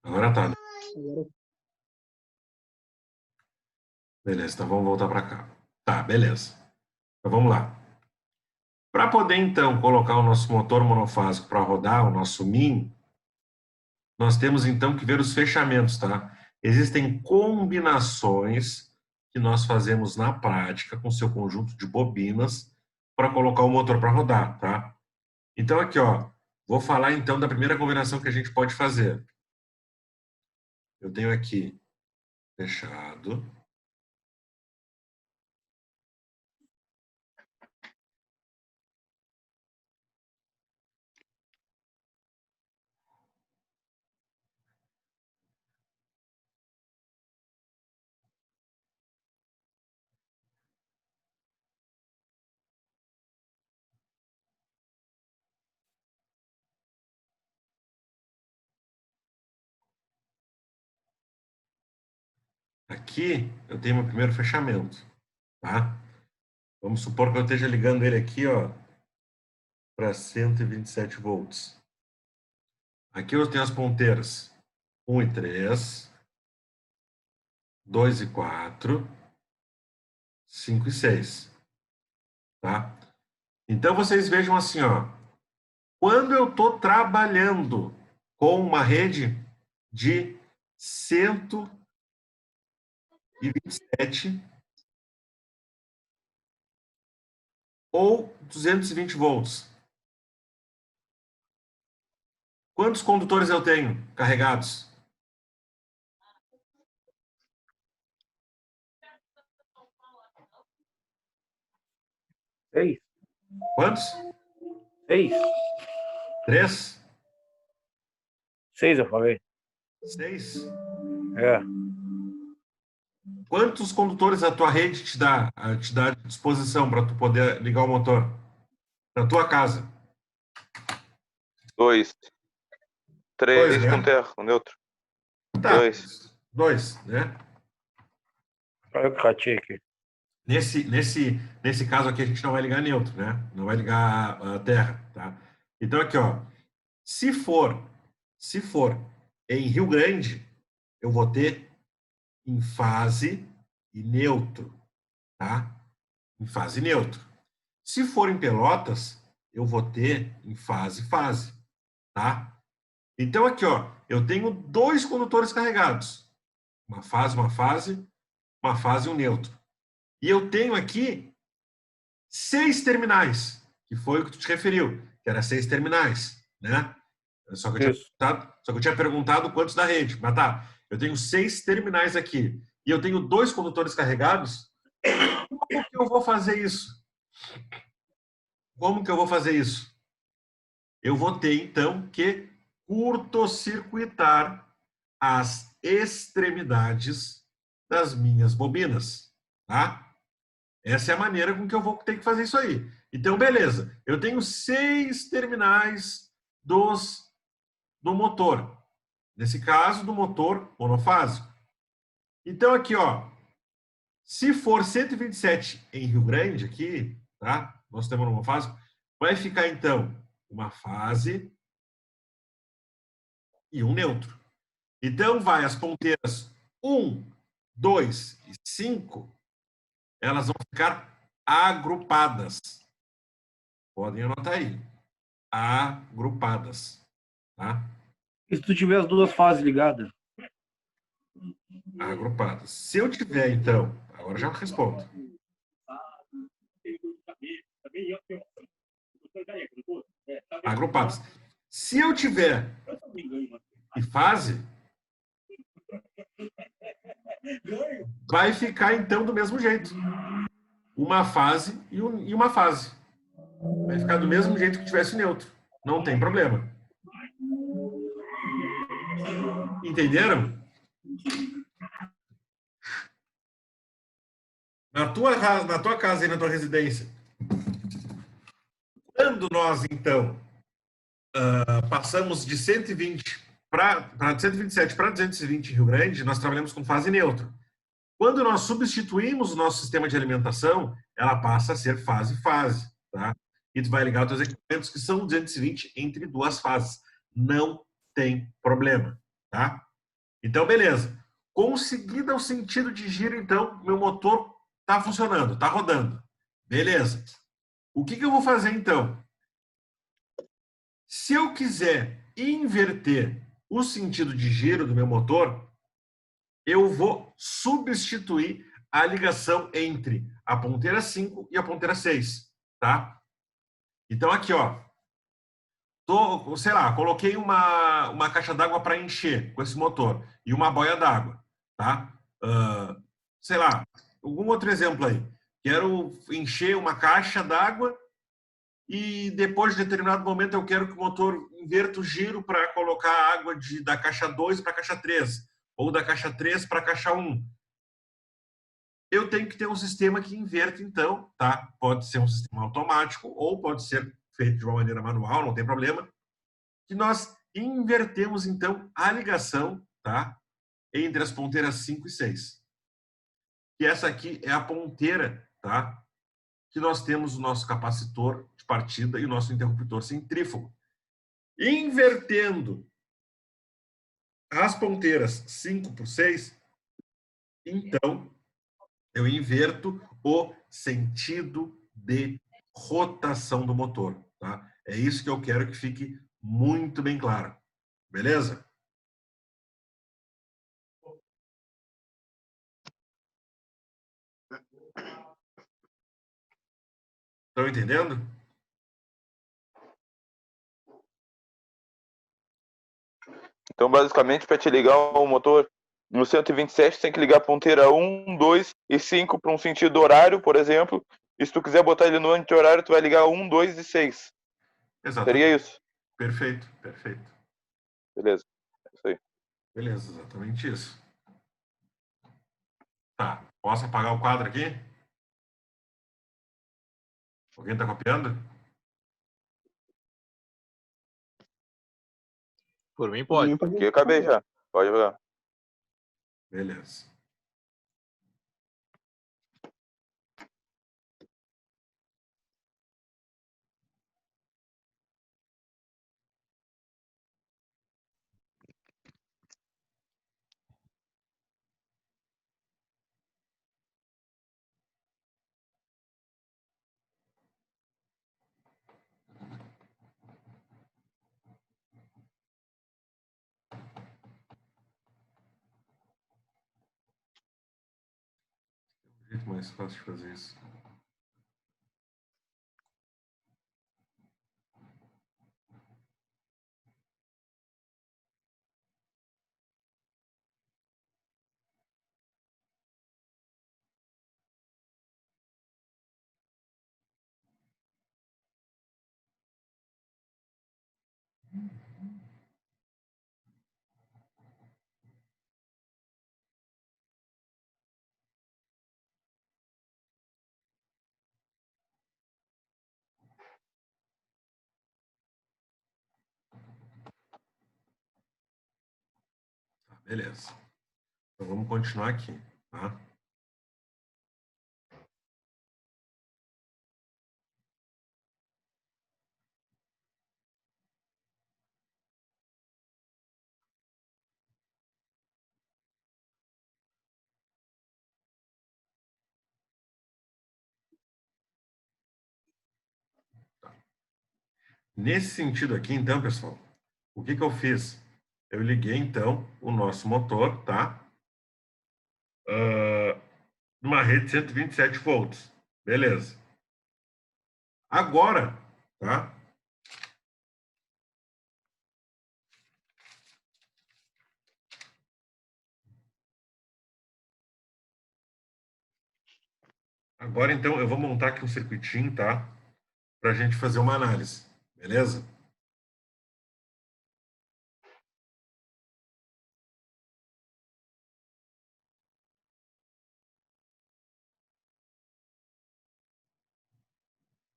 Agora tá, né? Agora, Beleza, então vamos voltar para cá. Tá, beleza. Então vamos lá. Para poder, então, colocar o nosso motor monofásico para rodar, o nosso MIN, nós temos, então, que ver os fechamentos, tá? Existem combinações que nós fazemos na prática com seu conjunto de bobinas para colocar o motor para rodar, tá? Então, aqui, ó, vou falar, então, da primeira combinação que a gente pode fazer. Eu tenho aqui fechado. Aqui, eu tenho meu primeiro fechamento, tá? Vamos supor que eu esteja ligando ele aqui, ó, para 127 volts. Aqui eu tenho as ponteiras 1 e 3, 2 e 4, 5 e 6, tá? Então vocês vejam assim, ó, quando eu estou trabalhando com uma rede de 127 ou 220 volts, quantos condutores eu tenho carregados? seis. Quantos? Seis. 3? Seis, eu falei. 6? É. Quantos condutores a tua rede te dá disposição para tu poder ligar o motor? Na tua casa? 2. 2, 3 com né? terra, com neutro. Tá, 2. 2, né? Olha eu que ratei aqui. Nesse caso aqui, a gente não vai ligar neutro, né? Não vai ligar a terra, tá? Então, aqui, ó. Se for em Rio Grande, eu vou ter em fase e neutro, tá? Em fase e neutro. Se for em Pelotas, eu vou ter em fase e fase, tá? Então, aqui, ó, eu tenho dois condutores carregados. Uma fase e um neutro. E eu tenho aqui 6 terminais, que foi o que tu te referiu, que era 6 terminais, né? Só que Isso. eu tinha perguntado quantos da rede. Mas tá, eu tenho 6 terminais aqui e eu tenho dois condutores carregados. Como que eu vou fazer isso? Como que eu vou fazer isso? Eu vou ter, então, que curto-circuitar as extremidades das minhas bobinas, tá? Essa é a maneira com que eu vou ter que fazer isso aí. Então, beleza. Eu tenho 6 terminais do motor. Nesse caso, do motor monofásico. Então, aqui, ó. Se for 127 em Rio Grande, aqui, tá? Nosso sistema monofásico, vai ficar, então, uma fase e um neutro. Então, vai as ponteiras 1, 2 e 5, elas vão ficar agrupadas. Podem anotar aí. Agrupadas, tá? E se tu tiver as duas fases ligadas? Agrupadas. Se eu tiver, então, agora já respondo. Agrupadas. Se eu tiver em fase, vai ficar, então, do mesmo jeito. Uma fase e uma fase. Vai ficar do mesmo jeito que tivesse neutro. Não tem problema. Entenderam? Na tua casa e na tua residência, quando nós, então, passamos de 120 para 127 para 220 em Rio Grande, nós trabalhamos com fase neutra. Quando nós substituímos o nosso sistema de alimentação, ela passa a ser fase-fase, tá? E tu vai ligar os teus equipamentos que são 220 entre duas fases. Não tem problema, tá? Então, beleza. Conseguido o sentido de giro, então, meu motor está funcionando, está rodando. Beleza. O que eu vou fazer, então? Se eu quiser inverter o sentido de giro do meu motor, eu vou substituir a ligação entre a ponteira 5 e a ponteira 6, tá? Então, aqui, ó, sei lá, coloquei uma caixa d'água para encher com esse motor e uma boia d'água, tá? Sei lá, algum outro exemplo aí. Quero encher uma caixa d'água e depois de determinado momento eu quero que o motor inverta o giro para colocar a água da caixa 2 para a caixa 3 ou da caixa 3 para a caixa 1. Eu tenho que ter um sistema que inverta, então, tá? Pode ser um sistema automático ou pode ser feito de uma maneira manual, não tem problema. Que nós invertemos, então, a ligação, tá? Entre as ponteiras 5 e 6. E essa aqui é a ponteira, tá? Que nós temos o nosso capacitor de partida e o nosso interruptor centrífugo. Invertendo as ponteiras 5 por 6, então eu inverto o sentido de rotação do motor. Tá? É isso que eu quero que fique muito bem claro. Beleza? Estão entendendo? Então, basicamente, para te ligar o motor no 127, você tem que ligar a ponteira 1, 2 e 5 para um sentido horário, por exemplo. E se tu quiser botar ele no anti-horário, tu vai ligar 1, 2 e 6. Seria Exatamente. isso? Perfeito, perfeito. Beleza. É isso aí. Beleza, exatamente isso. Tá. Posso apagar o quadro aqui? Alguém está copiando? Por mim, pode. Aqui eu acabei já. Pode jogar. Beleza. Um jeito mais fácil de fazer isso. Tá, beleza. Então vamos continuar aqui, tá? Nesse sentido aqui, então, pessoal, o que eu fiz? Eu liguei, então, o nosso motor, tá? Numa rede de 127 volts. Beleza. Agora, tá? Agora, então, eu vou montar aqui um circuitinho, tá? Para a gente fazer uma análise. Beleza?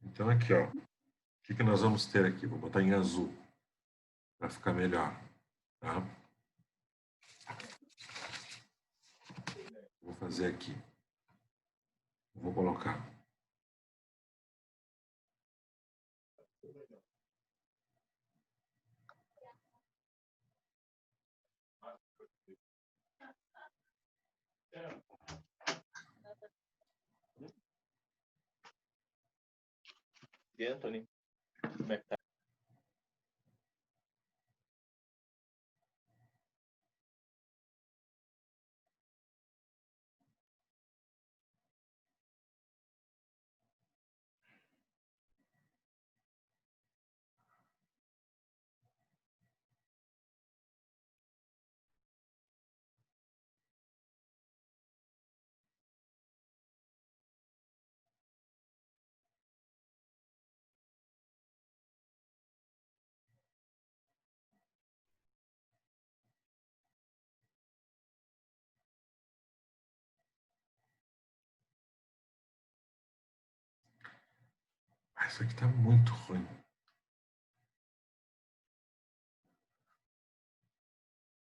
Então, aqui, ó. O que nós vamos ter aqui? Vou botar em azul para ficar melhor, tá? Vou fazer aqui. Vou colocar. E Anthony, como é que tá? Ah, isso aqui tá muito ruim.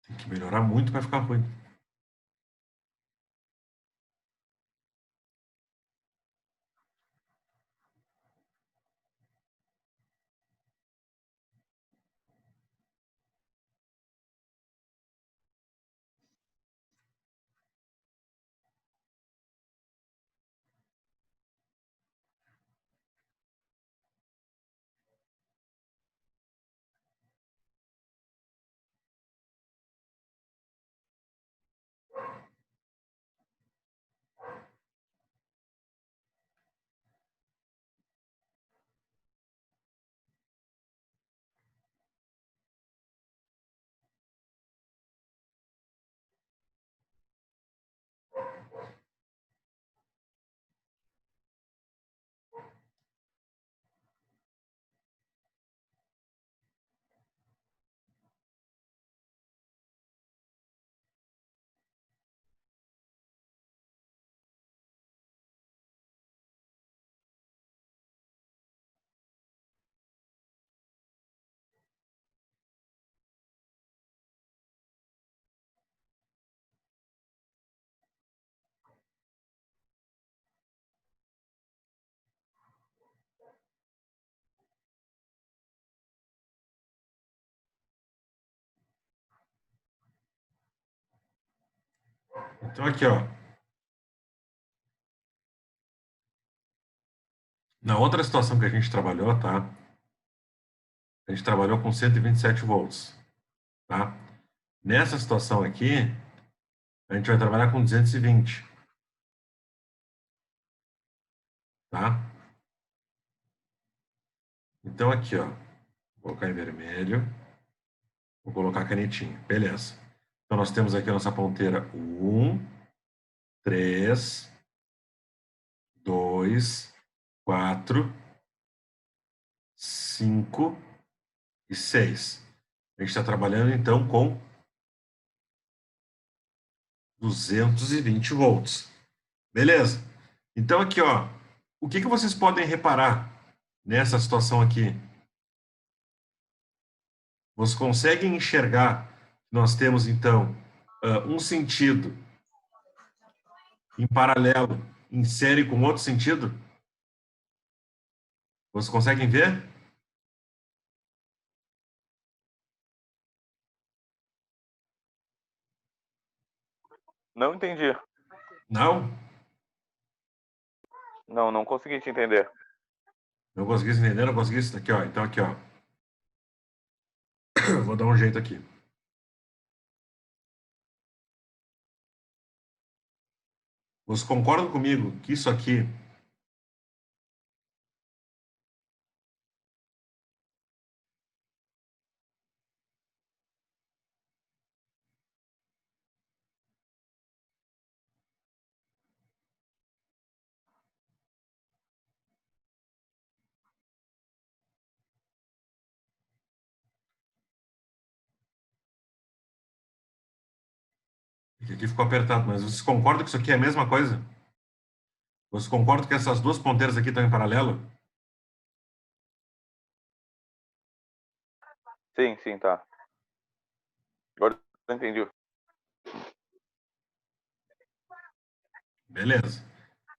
Tem que melhorar muito para ficar ruim. Então aqui, ó. Na outra situação que a gente trabalhou, tá? A gente trabalhou com 127 volts, tá? Nessa situação aqui, a gente vai trabalhar com 220, tá? Então aqui, ó. Vou colocar em vermelho. Vou colocar a canetinha. Beleza. Então nós temos aqui a nossa ponteira 1, 3, 2, 4, 5 e 6. A gente está trabalhando então com 220 volts. Beleza. Então aqui, ó, o que vocês podem reparar nessa situação aqui? Vocês conseguem enxergar que nós temos então um sentido em paralelo, em série com outro sentido? Vocês conseguem ver? Não entendi. Não? Não, não consegui te entender. Não consegui entender, não consegui isso aqui, ó. Então aqui, ó. Vou dar um jeito aqui. Vocês concordam comigo que isso aqui aqui ficou apertado, mas vocês concordam que isso aqui é a mesma coisa? Vocês concordam que essas duas ponteiras aqui estão em paralelo? Sim, sim, tá. Agora eu entendi. Beleza.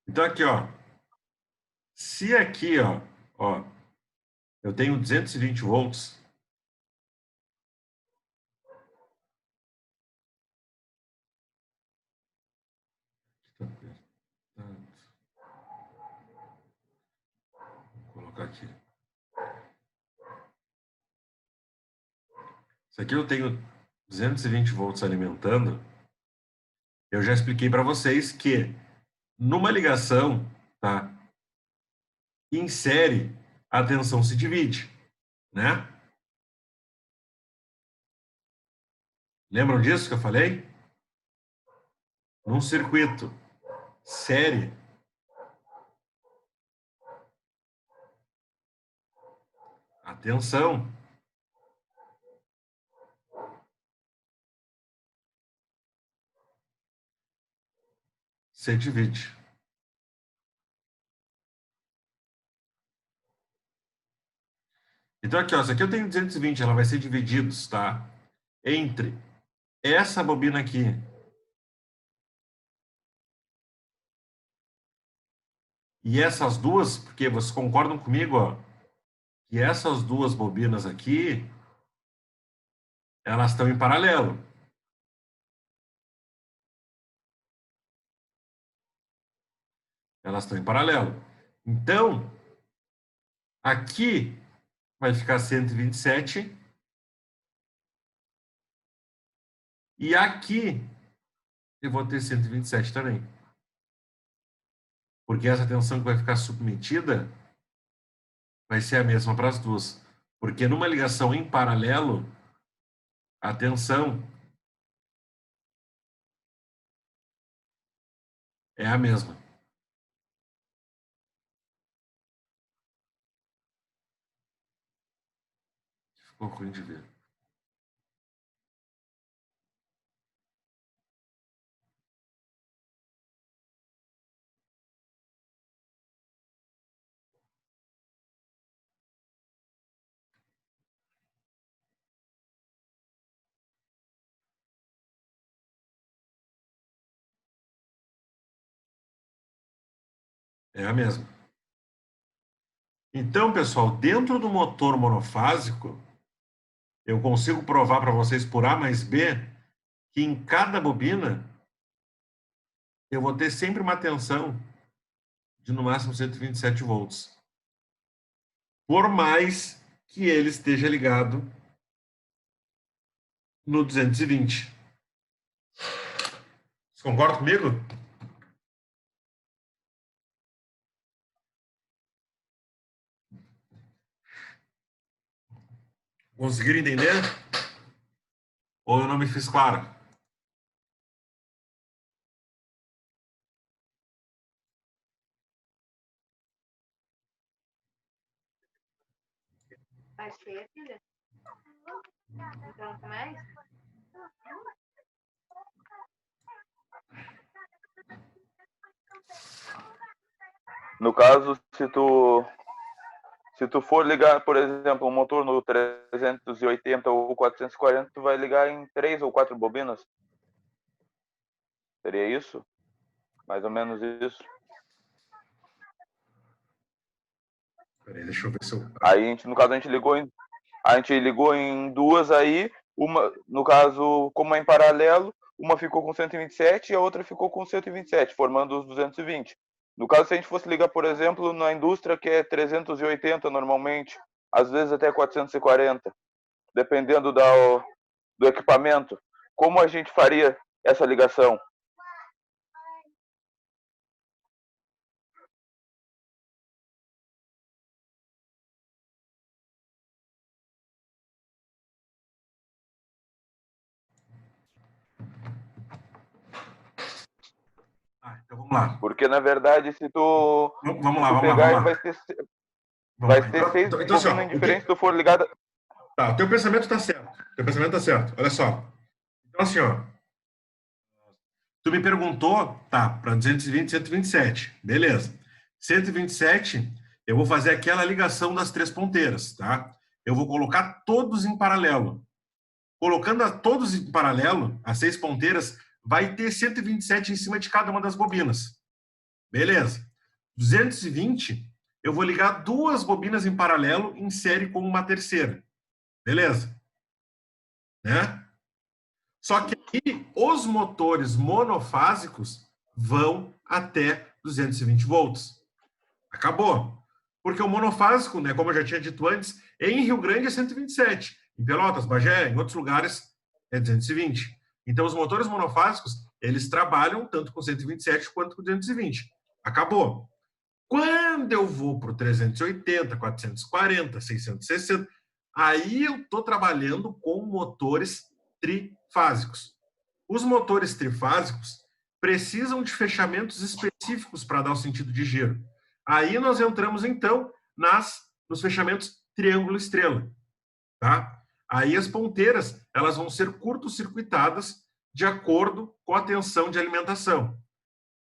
Então aqui, ó. Se aqui, ó, eu tenho 220 volts, Isso aqui eu tenho 220 volts alimentando. Eu já expliquei para vocês que numa ligação, tá? Em série, a tensão se divide, né? Lembram disso que eu falei? Num circuito série, a tensão se divide. Então aqui, ó, isso aqui eu tenho 220, ela vai ser dividida, tá? Entre essa bobina aqui e essas duas, porque vocês concordam comigo, ó, que essas duas bobinas aqui, elas estão em paralelo. Elas estão em paralelo. Então, aqui vai ficar 127 e aqui eu vou ter 127 também. Porque essa tensão que vai ficar submetida vai ser a mesma para as duas. Porque numa ligação em paralelo, a tensão é a mesma. Ficou ruim de ver. É a mesma. Então, pessoal, dentro do motor monofásico, eu consigo provar para vocês por A mais B que em cada bobina eu vou ter sempre uma tensão de no máximo 127 volts. Por mais que ele esteja ligado no 220. Vocês concordam comigo? Conseguiram entender? Ou eu não me fiz claro? Mais feia, filha? Então, mais? No caso, se tu for ligar, por exemplo, um motor no 380 ou 440, tu vai ligar em 3 ou 4 bobinas. Seria isso? Mais ou menos isso. Peraí, deixa eu ver se eu... Aí, no caso, a gente ligou em duas aí. Uma, no caso, como é em paralelo, uma ficou com 127 e a outra ficou com 127, formando os 220. No caso, se a gente fosse ligar, por exemplo, na indústria, que é 380 normalmente, às vezes até 440, dependendo do equipamento, como a gente faria essa ligação? Então vamos lá. Porque, na verdade, se tu Vamos lá. vai ter seis Então, assim, ó, bobinas diferentes se tu for ligada. Tá, o teu pensamento está certo. Olha só. Então, assim, ó. Tu me perguntou, tá, para 220, 127. Beleza. 127, eu vou fazer aquela ligação das três ponteiras, tá? Eu vou colocar todos em paralelo. Colocando todos em paralelo, as 6 ponteiras, vai ter 127 em cima de cada uma das bobinas. Beleza. 220, eu vou ligar 2 bobinas em paralelo em série com uma terceira. Beleza? Né? Só que aí os motores monofásicos vão até 220 volts. Acabou. Porque o monofásico, né, como eu já tinha dito antes, em Rio Grande é 127. Em Pelotas, Bagé, em outros lugares é 220. Então, os motores monofásicos, eles trabalham tanto com 127 quanto com 220. Acabou. Quando eu vou para o 380, 440, 660, aí eu estou trabalhando com motores trifásicos. Os motores trifásicos precisam de fechamentos específicos para dar o sentido de giro. Aí nós entramos, então, nos fechamentos triângulo-estrela. Tá? Aí as ponteiras elas vão ser curto-circuitadas de acordo com a tensão de alimentação.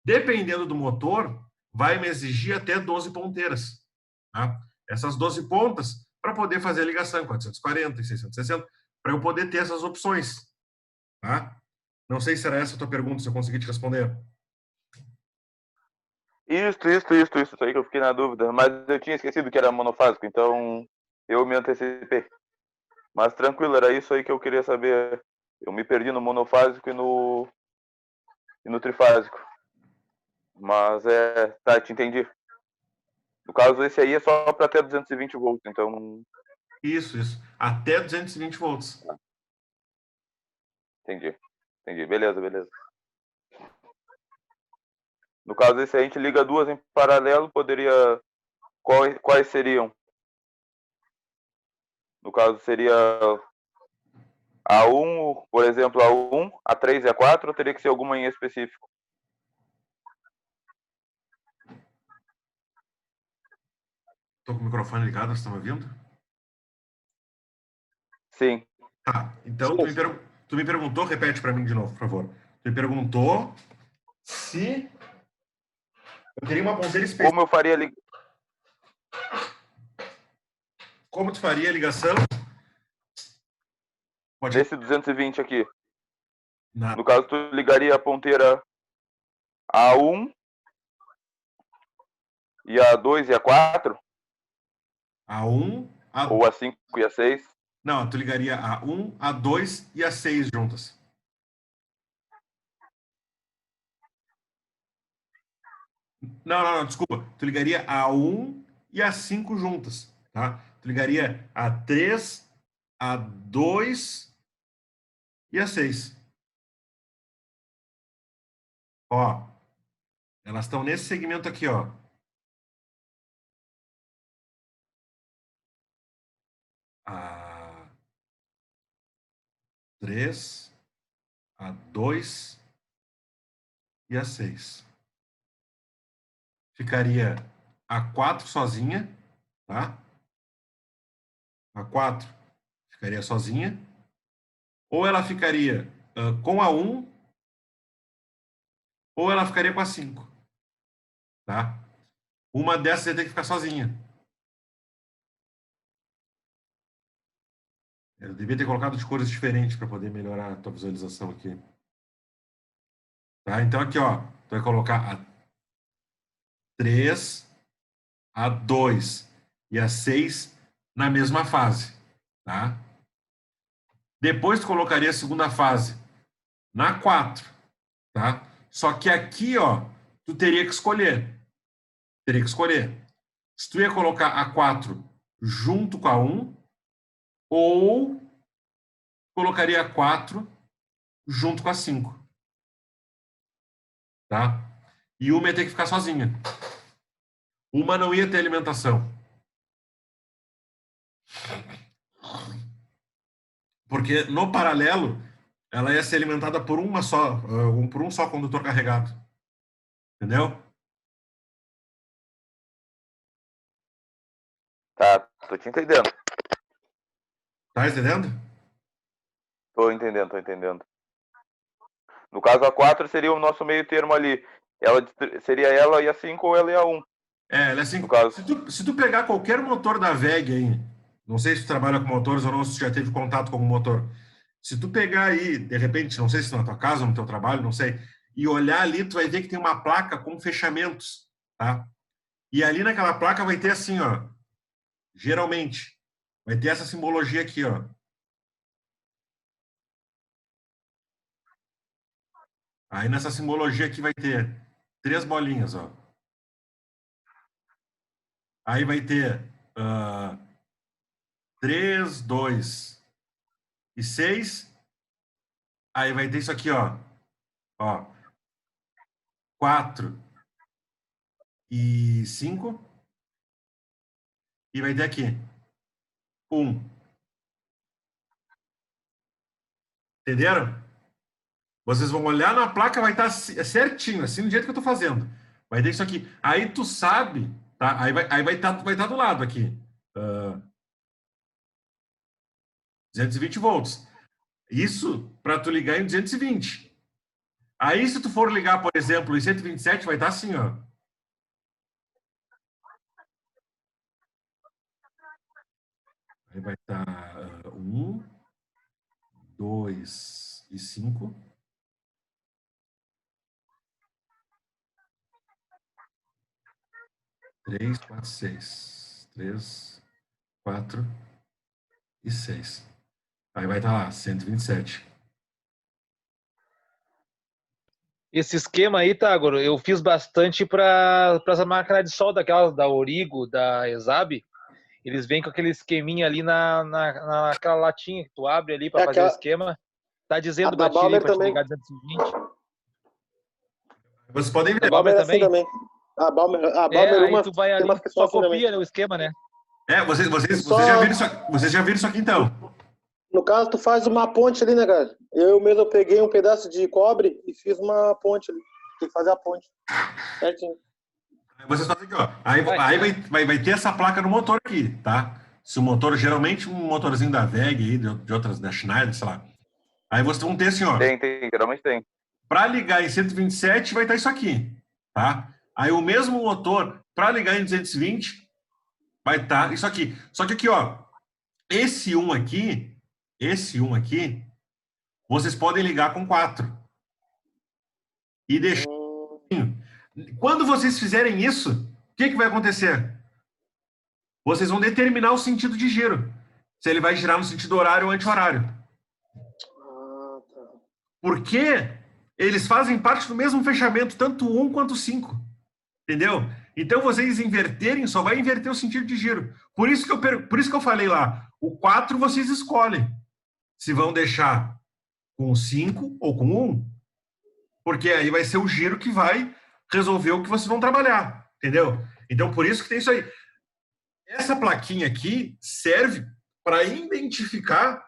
Dependendo do motor, vai me exigir até 12 ponteiras. Tá? Essas 12 pontas para poder fazer a ligação em 440 e 660, para eu poder ter essas opções. Tá? Não sei se era essa a tua pergunta, se eu consegui te responder. Isso aí que eu fiquei na dúvida. Mas eu tinha esquecido que era monofásico, então eu me antecipei. Mas tranquilo, era isso aí que eu queria saber. Eu me perdi no monofásico e no trifásico. Mas tá, te entendi. No caso, esse aí é só para até 220 volts, então... Isso. Até 220 volts. Entendi. Beleza. No caso, esse aí a gente liga duas em paralelo, poderia... Quais seriam? No caso, seria a 1, por exemplo, a 1, a 3 e a 4, ou teria que ser alguma em específico? Estou com o microfone ligado, você está me ouvindo? Sim. Tá, então tu me perguntou, repete para mim de novo, por favor. Tu me perguntou se eu teria uma ponteira específica. Como eu faria Como tu faria a ligação? nesse 220 aqui? Na... No caso, tu ligaria a ponteira A1 e a 2 e a 4? A1, Ou a 5 e a 6? Não, tu ligaria a 1, a 2 e a 6 juntas. Não, desculpa. Tu ligaria a 1 e a 5 juntas, tá? Tu ligaria a 3, a 2 e a 6. Ó, elas estão nesse segmento aqui, ó. A 3, a 2 e a 6. Ficaria a 4 sozinha, tá? A 4 ficaria sozinha. Ou ela ficaria com a 1, ou ela ficaria com a 5, tá? Uma dessas ia ter que ficar sozinha. Eu devia ter colocado de cores diferentes para poder melhorar a tua visualização aqui. Tá? Então aqui, ó, tu vai colocar a 3, a 2 e a 6 na mesma fase, tá? Depois tu colocaria a segunda fase na 4, tá? Só que aqui, ó, tu teria que escolher. Se tu ia colocar a 4 junto com a 1 ou colocaria a 4 junto com a 5. Tá? E uma ia ter que ficar sozinha. Uma não ia ter alimentação. Porque no paralelo, ela ia ser alimentada por por um só condutor carregado. Entendeu? Tá, tô te entendendo. Tá entendendo? Tô entendendo. No caso, a 4 seria o nosso meio termo ali. Seria ela e a 5 ou ela e a 1. Ela é assim. No caso. Se tu pegar qualquer motor da VEG aí, não sei se tu trabalha com motores ou não, se tu já teve contato com algum motor. Se tu pegar aí, de repente, não sei se na tua casa ou no teu trabalho, não sei, e olhar ali, tu vai ver que tem uma placa com fechamentos, tá? E ali naquela placa vai ter assim, ó, geralmente, vai ter essa simbologia aqui, ó. Aí nessa simbologia aqui vai ter 3 bolinhas, ó. Aí vai ter 3, 2 e 6. Aí vai ter isso aqui, ó. Ó. 4 e 5. E vai ter aqui 1. Entenderam? Vocês vão olhar na placa, vai estar certinho, assim do jeito que eu estou fazendo. Vai ter isso aqui. Aí tu sabe, tá? Aí vai estar do lado aqui. 220 volts. Isso para tu ligar em 220. Aí se tu for ligar, por exemplo, em 127, vai estar assim, ó. Aí vai estar 1, 2 e 5. 3, 4, 6. 3, 4 e 6. Aí vai estar lá, 127. Esse esquema aí, Tagoro, eu fiz bastante para essa máquina de solda, aquelas da Origo, da Exab. Eles vêm com aquele esqueminha ali naquela latinha que tu abre ali para fazer o esquema. Tá dizendo pra ti ali, pra te ligar 220. Vocês podem ver. A Balmer assim também? A Balmer aí tu vai ali, só copia, né, o esquema, né? Vocês já viram isso aqui, então? No caso, tu faz uma ponte ali, né, cara? Eu mesmo peguei um pedaço de cobre e fiz uma ponte ali. Tem que fazer a ponte. Certinho. Vocês fazem aqui, ó. Aí vai ter essa placa no motor aqui, tá? Se o motor, geralmente um motorzinho da WEG aí, de outras, da Schneider, sei lá. Aí vocês vão ter assim, ó. Tem, geralmente tem. Para ligar em 127 vai estar isso aqui, tá? Aí o mesmo motor, para ligar em 220, vai estar isso aqui. Só que aqui, ó, esse 1 aqui, vocês podem ligar com 4. E deixar. Quando vocês fizerem isso, o que vai acontecer? Vocês vão determinar o sentido de giro. Se ele vai girar no sentido horário ou anti-horário. Porque eles fazem parte do mesmo fechamento, tanto o 1 quanto o 5. Entendeu? Então, vocês inverterem, só vai inverter o sentido de giro. Por isso que eu falei lá, o 4 vocês escolhem se vão deixar com o 5 ou com o 1. Porque aí vai ser o giro que vai resolver o que vocês vão trabalhar. Entendeu? Então, por isso que tem isso aí. Essa plaquinha aqui serve para identificar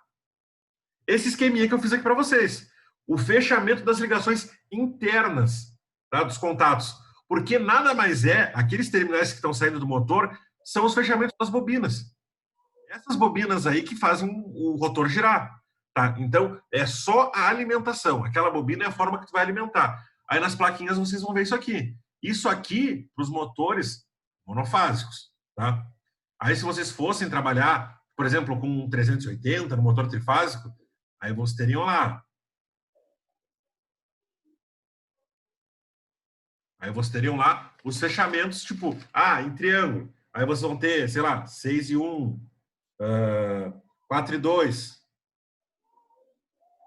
esse esqueminha que eu fiz aqui para vocês. O fechamento das ligações internas, tá, dos contatos. Porque nada mais aqueles terminais que estão saindo do motor são os fechamentos das bobinas. Essas bobinas aí que fazem o rotor girar. Tá? Então, é só a alimentação. Aquela bobina é a forma que tu vai alimentar. Aí nas plaquinhas vocês vão ver isso aqui. Isso aqui para os motores monofásicos. Tá? Aí se vocês fossem trabalhar, por exemplo, com um 380 no motor trifásico, aí vocês teriam lá. Aí vocês teriam lá os fechamentos, tipo, em triângulo. Aí vocês vão ter, sei lá, 6 e 1, 4 e 2,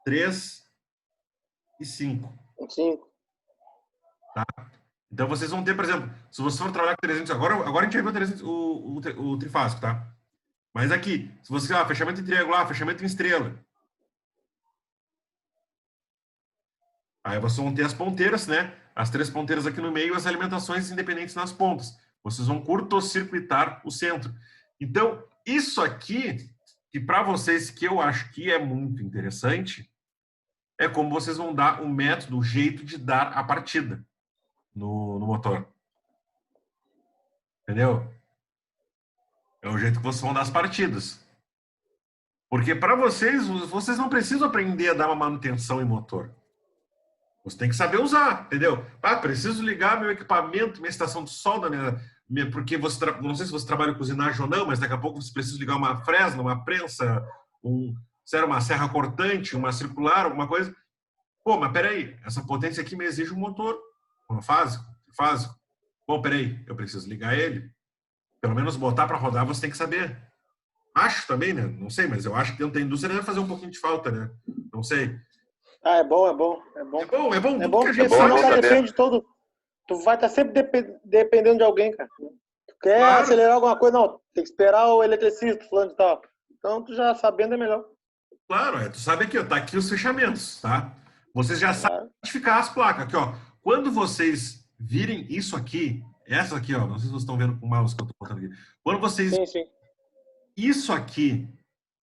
3 e 5. 5. Tá? Então vocês vão ter, por exemplo, se você for trabalhar com 300, agora a gente vai ver o, 300, o trifásico, tá? Mas aqui, se você, fechamento em triangular, fechamento em estrela. Aí vocês vão ter as ponteiras, né? As 3 ponteiras aqui no meio e as alimentações independentes nas pontas. Vocês vão curto-circuitar o centro. Então, isso aqui, que para vocês, que eu acho que é muito interessante, é como vocês vão dar o método, o jeito de dar a partida no motor. Entendeu? É o jeito que vocês vão dar as partidas. Porque para vocês não precisam aprender a dar uma manutenção em motor. Você tem que saber usar, entendeu? Preciso ligar meu equipamento, minha estação de solda, porque não sei se você trabalha com usinagem ou não, mas daqui a pouco você precisa ligar uma fresna, uma prensa, uma serra cortante, uma circular, alguma coisa. Pô, mas peraí, essa potência aqui me exige um motor monofásico, trifásico. Bom, peraí, eu preciso ligar ele. Pelo menos botar para rodar você tem que saber. Acho também, né? Não sei, mas eu acho que dentro da indústria deve fazer um pouquinho de falta, né? Não sei. É bom. É bom Porque senão o cara depende todo. Tu vai estar sempre dependendo de alguém, cara. Tu quer acelerar alguma coisa, não. Tem que esperar o eletricista, fulano e tal. Então, tu já sabendo é melhor. Claro, tu sabe aqui, ó, tá aqui os fechamentos, tá? Vocês já sabem Claro. identificar as placas aqui, ó. Quando vocês virem isso aqui, essa aqui, ó, não sei se vocês estão vendo com o mouse que eu tô botando aqui. Quando vocês Sim, sim. isso aqui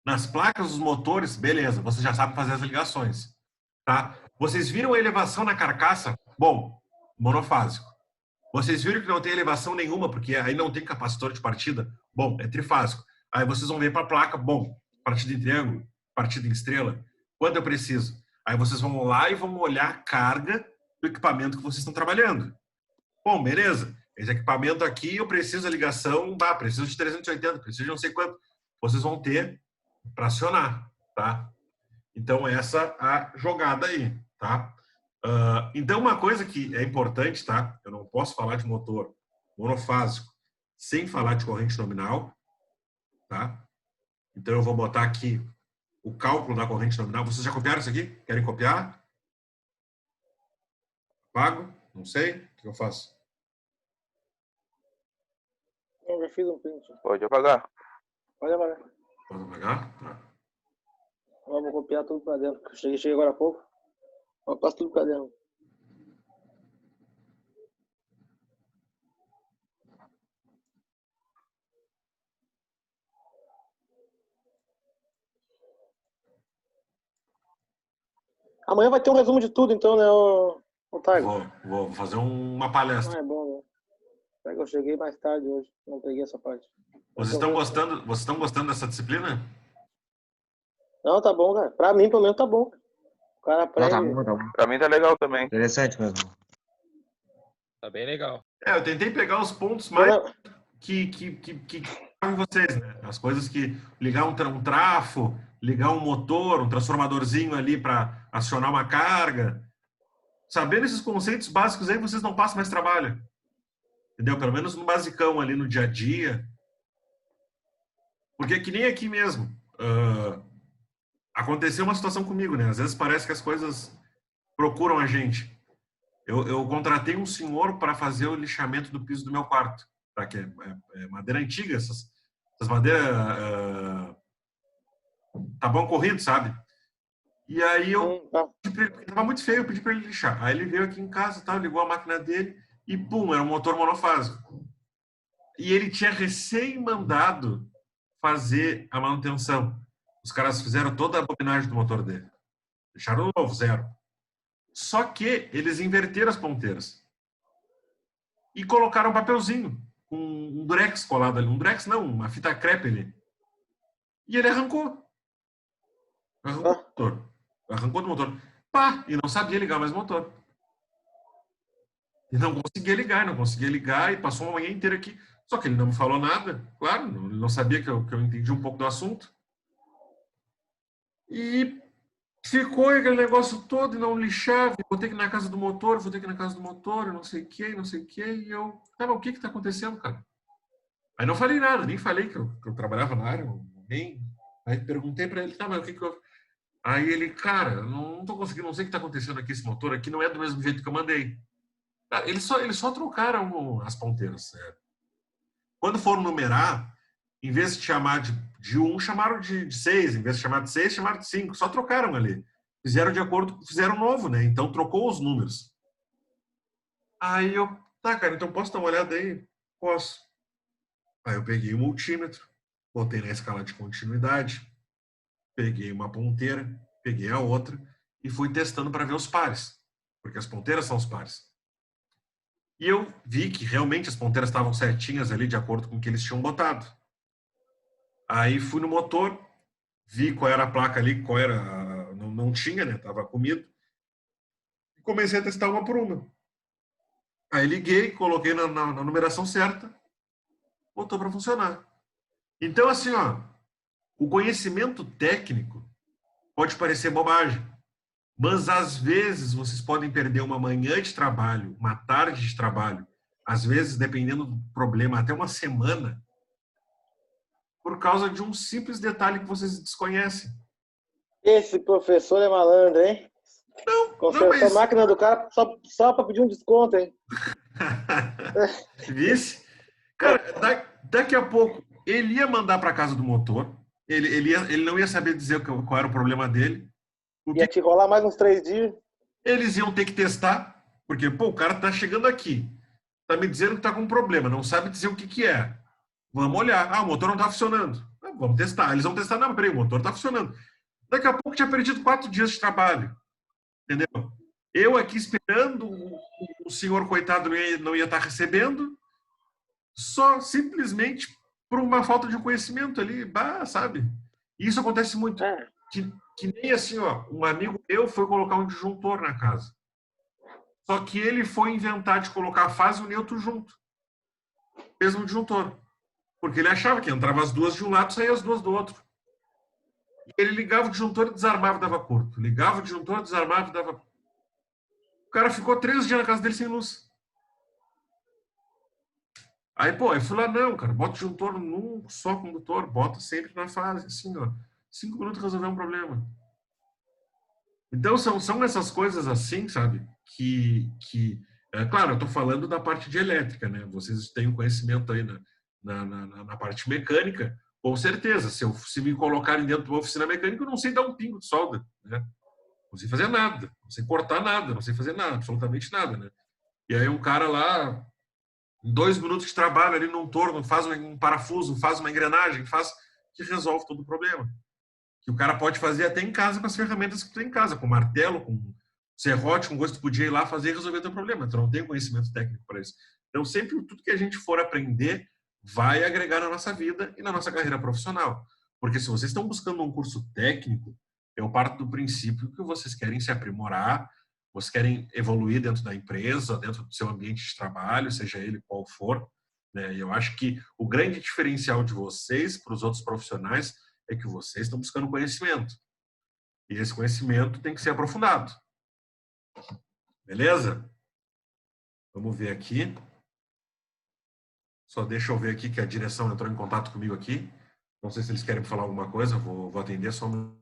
nas placas dos motores, beleza, vocês já sabem fazer as ligações, tá? Vocês viram a elevação na carcaça? Bom, monofásico. Vocês viram que não tem elevação nenhuma, porque aí não tem capacitor de partida? Bom, é trifásico. Aí vocês vão ver para a placa, bom, partida em triângulo, partida em estrela, quanto eu preciso? Aí vocês vão lá e vão olhar a carga do equipamento que vocês estão trabalhando. Bom, beleza. Esse equipamento aqui, eu preciso da ligação, preciso de 380, preciso de não sei quanto. Vocês vão ter para acionar, tá? Então, essa a jogada aí, tá? Então, uma coisa que é importante, tá? Eu não posso falar de motor monofásico sem falar de corrente nominal, tá? Então, eu vou botar aqui o cálculo da corrente nominal. Vocês já copiaram isso aqui? Querem copiar? Apago? Não sei. O que eu faço? Eu já fiz um print. Pode apagar. Pode apagar. Posso apagar? Tá. Vamos copiar tudo pra dentro. Cheguei agora há pouco. Eu passo tudo pra dentro. Amanhã vai ter um resumo de tudo, então, né, o Tiger? Vou fazer uma palestra. Ah, é bom, né? É que eu cheguei mais tarde hoje. Não peguei essa parte. Vocês estão gostando dessa disciplina? Não, tá bom, cara. Pra mim, pelo menos, tá bom. O cara Não, tá aprende. bom, tá bom. Pra mim tá legal também. Interessante mesmo. Tá bem legal. Eu tentei pegar os pontos mais Não, que vocês, né? As coisas que ligar um trafo, ligar um motor, um transformadorzinho ali para acionar uma carga. Sabendo esses conceitos básicos aí, vocês não passam mais trabalho. Entendeu? Pelo menos no basicão ali no dia a dia. Porque que nem aqui mesmo. Aconteceu uma situação comigo, né? Às vezes parece que as coisas procuram a gente. Eu contratei um senhor para fazer o lixamento do piso do meu quarto. Tá? Que é madeira antiga, essas madeiras tampão corrido, sabe? E aí eu tava muito feio, eu pedi para ele lixar. Aí ele veio aqui em casa, tá, ligou a máquina dele e pum, era um motor monofásico. E ele tinha recém mandado fazer a manutenção. Os caras fizeram toda a bobinagem do motor dele. Deixaram novo, zero. Só que eles inverteram as ponteiras. E colocaram um papelzinho com um durex colado ali. Um durex não, uma fita crepe ali. E ele arrancou. Arrancou do motor. Arrancou do motor. Pá! E não sabia ligar mais o motor. E não conseguia ligar e passou uma manhã inteira aqui. Só que ele não me falou nada. Claro, ele não sabia que eu entendi um pouco do assunto. E ficou aquele negócio todo e não lixava. Vou ter que ir na casa do motor, não sei o que. E eu, mas o que está acontecendo, cara? Aí não falei nada, nem falei que eu trabalhava na área, nem. Aí perguntei para ele, tá, mas o que eu. Aí ele, cara, eu não tô conseguindo, não sei o que está acontecendo aqui, esse motor aqui não é do mesmo jeito que eu mandei. Eles só trocaram as ponteiras. Quando foram numerar, em vez de chamar de 1, chamaram de 6. Em vez de chamar de 6, chamaram de 5. Só trocaram ali. Fizeram de acordo, fizeram novo, né? Então trocou os números. Aí eu, tá, cara, então posso dar uma olhada aí? Posso. Aí eu peguei o multímetro, botei na escala de continuidade, peguei uma ponteira, peguei a outra e fui testando para ver os pares. Porque as ponteiras são os pares. E eu vi que realmente as ponteiras estavam certinhas ali, de acordo com o que eles tinham botado. Aí fui no motor, vi qual era a placa ali, qual era... Não tinha, né? Tava comido. E comecei a testar uma por uma. Aí liguei, coloquei na numeração certa, botou para funcionar. Então, assim, ó, o conhecimento técnico pode parecer bobagem, mas às vezes vocês podem perder uma manhã de trabalho, uma tarde de trabalho, às vezes, dependendo do problema, até uma semana, por causa de um simples detalhe que vocês desconhecem. Esse professor é malandro, hein? Consertou mas... a máquina do cara só para pedir um desconto, hein? Vice? Cara, daqui a pouco ele ia mandar para casa do motor, Ele não ia saber dizer qual era o problema dele. Ia te rolar mais uns 3 dias. Eles iam ter que testar, porque, pô, o cara tá chegando aqui, tá me dizendo que tá com um problema, não sabe dizer o que que é. Vamos olhar. Ah, o motor não tá funcionando. Ah, vamos testar. Eles vão testar. Não, peraí, o motor tá funcionando. Daqui a pouco tinha perdido 4 dias de trabalho. Entendeu? Eu aqui esperando, o senhor coitado não ia estar recebendo, só simplesmente por uma falta de conhecimento ali, sabe? E isso acontece muito. Que nem assim, ó, um amigo meu foi colocar um disjuntor na casa. Só que ele foi inventar de colocar a fase e o neutro junto. Mesmo disjuntor. Porque ele achava que entrava as duas de um lado e saía as duas do outro. Ele ligava o disjuntor e desarmava e dava curto. Ligava o disjuntor, desarmava e dava. O cara ficou 3 dias na casa dele sem luz. Aí, pô, eu fui lá, não, cara, bota o disjuntor num só condutor, bota sempre na fase, assim, ó. 5 minutos resolveu um problema. Então, são essas coisas assim, sabe? Claro, eu tô falando da parte de elétrica, né? Vocês têm um conhecimento aí na parte mecânica, com certeza. Se me colocarem dentro de uma oficina mecânica, eu não sei dar um pingo de solda, né? Não sei fazer nada, não sei cortar nada, não sei fazer nada, absolutamente nada, né? E aí um cara lá, em 2 minutos de trabalho ali num torno, faz um parafuso, faz uma engrenagem, que resolve todo o problema. Que o cara pode fazer até em casa com as ferramentas que tu tem em casa, com martelo, com serrote, com coisa que tu podia ir lá fazer e resolver teu problema. Tu não tem conhecimento técnico para isso. Então, sempre tudo que a gente for aprender vai agregar na nossa vida e na nossa carreira profissional. Porque se vocês estão buscando um curso técnico, eu parto do princípio que vocês querem se aprimorar, vocês querem evoluir dentro da empresa, dentro do seu ambiente de trabalho, seja ele qual for, né? E eu acho que o grande diferencial de vocês para os outros profissionais é que vocês estão buscando conhecimento. E esse conhecimento tem que ser aprofundado. Beleza? Vamos ver aqui. Só deixa eu ver aqui que a direção entrou em contato comigo aqui. Não sei se eles querem falar alguma coisa. Vou atender só um...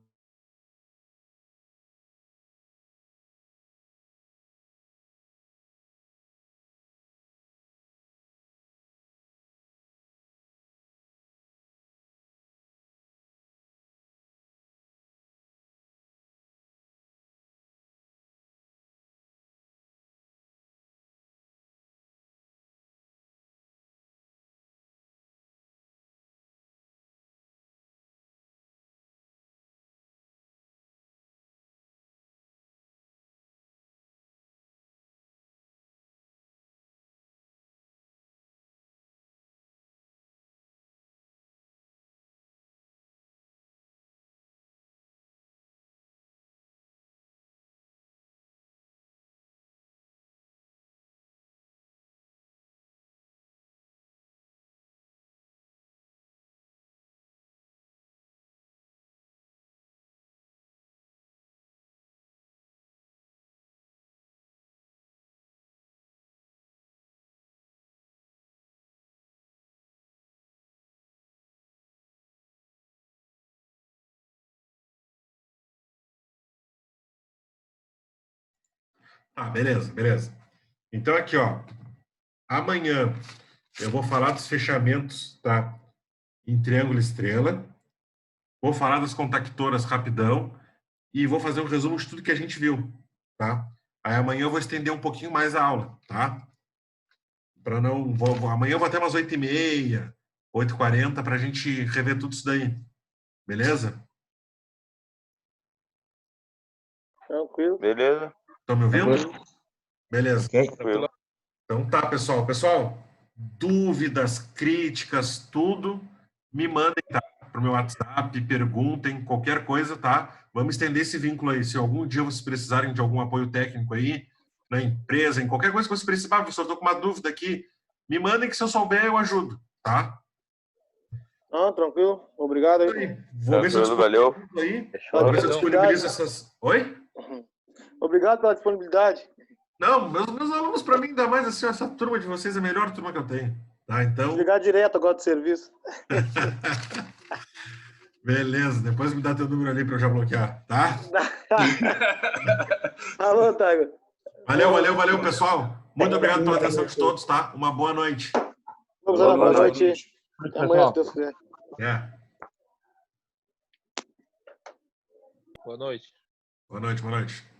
Ah, beleza, beleza. Então aqui, ó. Amanhã eu vou falar dos fechamentos, tá? Em triângulo estrela. Vou falar das contactoras rapidão e vou fazer um resumo de tudo que a gente viu, tá? Aí amanhã eu vou estender um pouquinho mais a aula, tá? Para não, amanhã eu vou até umas 8h30, 8h40 para a gente rever tudo isso daí, beleza? Tranquilo. Beleza? Estão me ouvindo? Beleza. Tranquilo. Então tá, pessoal. Pessoal, dúvidas, críticas, tudo, me mandem, tá? Pro meu WhatsApp, perguntem, qualquer coisa, tá? Vamos estender esse vínculo aí. Se algum dia vocês precisarem de algum apoio técnico aí, na empresa, em qualquer coisa que vocês precisarem, professor, estou com uma dúvida aqui, me mandem que se eu souber eu ajudo, tá? Ah, tranquilo. Obrigado aí. Vou ver se eu Valeu. aí. Fechou. Vou ver se eu disponibilizo essas... Oi? Obrigado pela disponibilidade. Não, meus alunos, para mim, ainda mais assim, essa turma de vocês é a melhor turma que eu tenho. Tá, então... Ligar direto agora do serviço. Beleza, depois me dá teu número ali para eu já bloquear, tá? Alô, Taigo. Valeu, pessoal. Muito obrigado pela atenção de todos, tá? Uma boa noite. Vamos lá, boa noite. Até amanhã, se Deus quiser. É. Boa noite. Boa noite, boa noite.